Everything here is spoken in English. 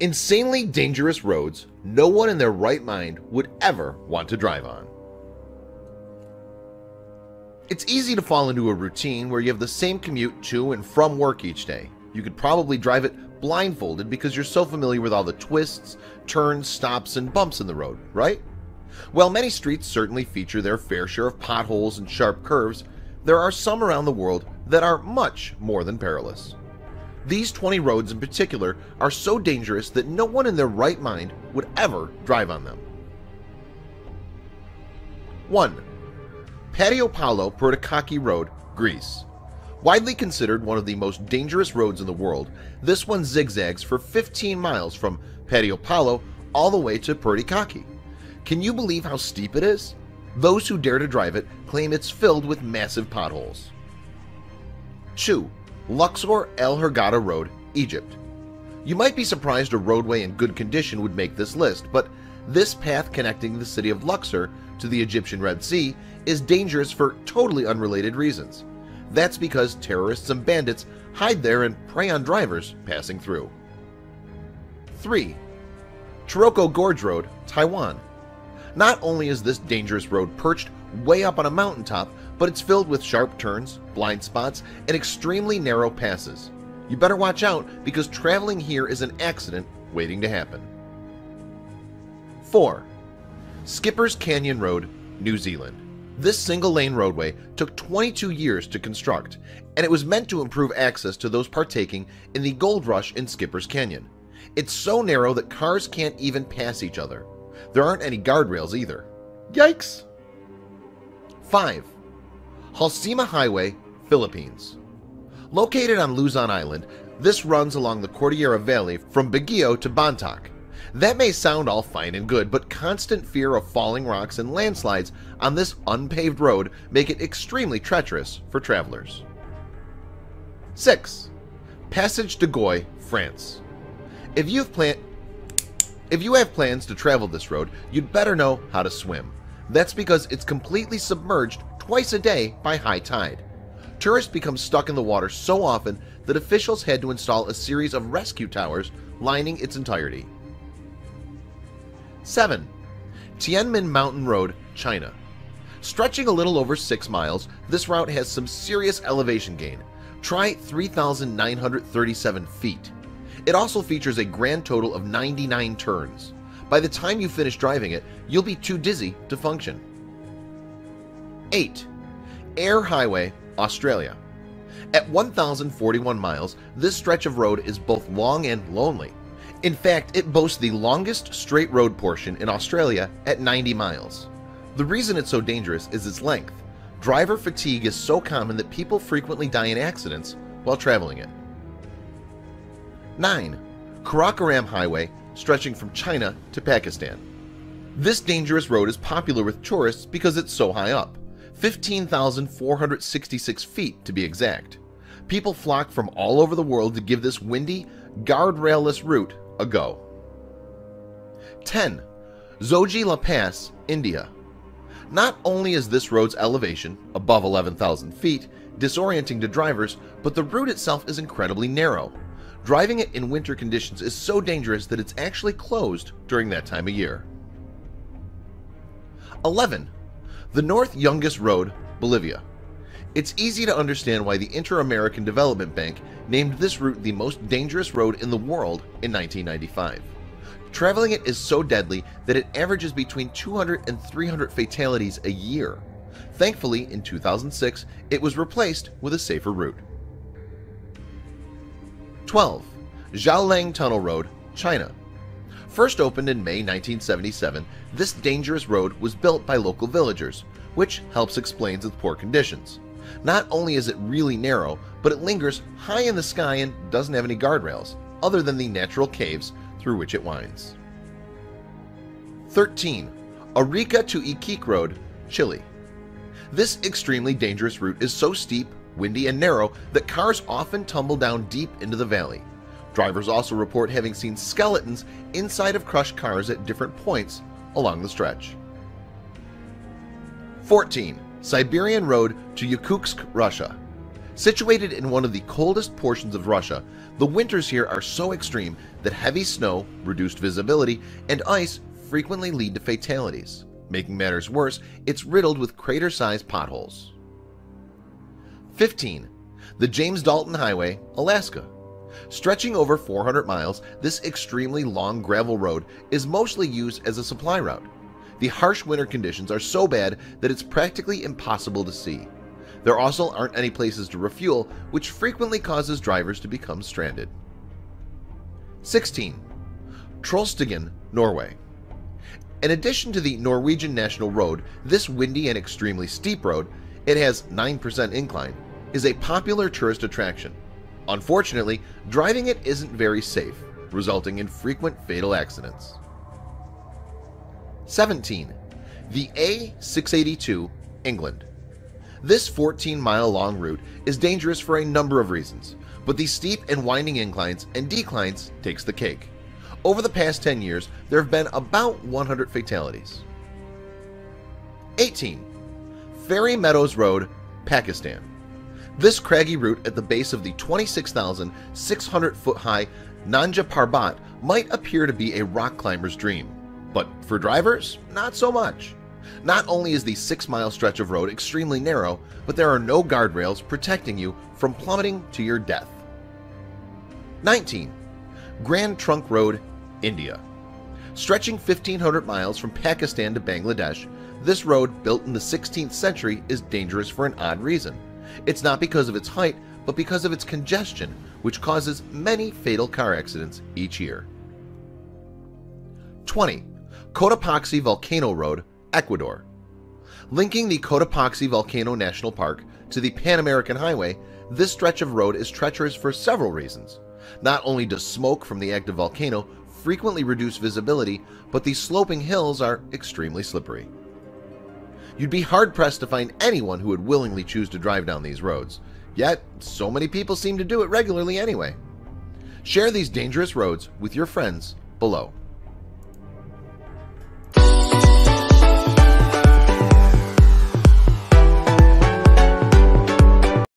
Insanely dangerous roads no one in their right mind would ever want to drive on. It's easy to fall into a routine where you have the same commute to and from work each day. You could probably drive it blindfolded because you're so familiar with all the twists, turns, stops, and bumps in the road, right? While many streets certainly feature their fair share of potholes and sharp curves, there are some around the world that are much more than perilous. These 20 roads in particular are so dangerous that no one in their right mind would ever drive on them. 1. Patio Paolo Porticacchi Road, Greece. Widely considered one of the most dangerous roads in the world, this one zigzags for 15 miles from Patio Paolo all the way to Porticacchi. Can you believe how steep it is? Those who dare to drive it claim it's filled with massive potholes. 2. Luxor El Hurghada Road, Egypt. You might be surprised a roadway in good condition would make this list, but this path connecting the city of Luxor to the Egyptian Red Sea is dangerous for totally unrelated reasons. That's because terrorists and bandits hide there and prey on drivers passing through. 3. Taroko Gorge Road, Taiwan. Not only is this dangerous road perched way up on a mountaintop, but it's filled with sharp turns, blind spots, and extremely narrow passes. You better watch out because traveling here is an accident waiting to happen. 4. Skipper's Canyon Road, New Zealand. This single-lane roadway took 22 years to construct, and it was meant to improve access to those partaking in the gold rush in Skipper's Canyon. It's so narrow that cars can't even pass each other. There aren't any guardrails either. Yikes! 5. Halsema Highway, Philippines. Located on Luzon Island, this runs along the Cordillera Valley from Baguio to Bontoc. That may sound all fine and good, but constant fear of falling rocks and landslides on this unpaved road make it extremely treacherous for travelers. 6. Passage de Goy, France. If you have plans to travel this road, you'd better know how to swim. That's because it's completely submerged twice a day by high tide. Tourists become stuck in the water so often that officials had to install a series of rescue towers lining its entirety. 7. Tianmen Mountain Road, China. Stretching a little over 6 miles, this route has some serious elevation gain. Try 3,937 feet. It also features a grand total of 99 turns. By the time you finish driving it, you'll be too dizzy to function. 8. Eyre Highway, Australia. At 1,041 miles, this stretch of road is both long and lonely. In fact, it boasts the longest straight road portion in Australia at 90 miles. The reason it's so dangerous is its length. Driver fatigue is so common that people frequently die in accidents while traveling it. 9. Karakoram Highway, stretching from China to Pakistan. This dangerous road is popular with tourists because it's so high up, 15,466 feet to be exact. People flock from all over the world to give this windy, guardrail-less route a go. 10. Zoji La Pass, India. Not only is this road's elevation, above 11,000 feet, disorienting to drivers, but the route itself is incredibly narrow. Driving it in winter conditions is so dangerous that it's actually closed during that time of year. 11. The North Yungas Road, Bolivia. It's easy to understand why the Inter-American Development Bank named this route the most dangerous road in the world in 1995. Traveling it is so deadly that it averages between 200 and 300 fatalities a year. Thankfully, in 2006, it was replaced with a safer route. 12. Zhaolang Tunnel Road, China. First opened in May 1977, this dangerous road was built by local villagers, which helps explain its poor conditions. Not only is it really narrow, but it lingers high in the sky and doesn't have any guardrails, other than the natural caves through which it winds. 13. Arica to Iquique Road, Chile. This extremely dangerous route is so steep, windy, and narrow that cars often tumble down deep into the valley. Drivers also report having seen skeletons inside of crushed cars at different points along the stretch. 14. Siberian Road to Yakutsk, Russia. Situated in one of the coldest portions of Russia, the winters here are so extreme that heavy snow, reduced visibility, and ice frequently lead to fatalities. Making matters worse, it's riddled with crater-sized potholes. 15. The James Dalton Highway, Alaska. Stretching over 400 miles, this extremely long gravel road is mostly used as a supply route. The harsh winter conditions are so bad that it's practically impossible to see. There also aren't any places to refuel, which frequently causes drivers to become stranded. 16. Trollstigen, Norway. In addition to the Norwegian National Road, this windy and extremely steep road, it has 9% incline, is a popular tourist attraction. Unfortunately, driving it isn't very safe, resulting in frequent fatal accidents. 17. The A682, England. This 14-mile long route is dangerous for a number of reasons, but the steep and winding inclines and declines takes the cake. Over the past 10 years, there have been about 100 fatalities. 18. Fairy Meadows Road, Pakistan. This craggy route at the base of the 26,600-foot-high Nanga Parbat might appear to be a rock climber's dream, but for drivers, not so much. Not only is the 6-mile stretch of road extremely narrow, but there are no guardrails protecting you from plummeting to your death. 19. Grand Trunk Road, India. Stretching 1,500 miles from Pakistan to Bangladesh, this road, built in the 16th century, is dangerous for an odd reason. It's not because of its height, but because of its congestion, which causes many fatal car accidents each year. 20. Cotopaxi Volcano Road, Ecuador. Linking the Cotopaxi Volcano National Park to the Pan American Highway, this stretch of road is treacherous for several reasons. Not only does smoke from the active volcano frequently reduce visibility, but the sloping hills are extremely slippery. You'd be hard-pressed to find anyone who would willingly choose to drive down these roads, yet so many people seem to do it regularly anyway. Share these dangerous roads with your friends below.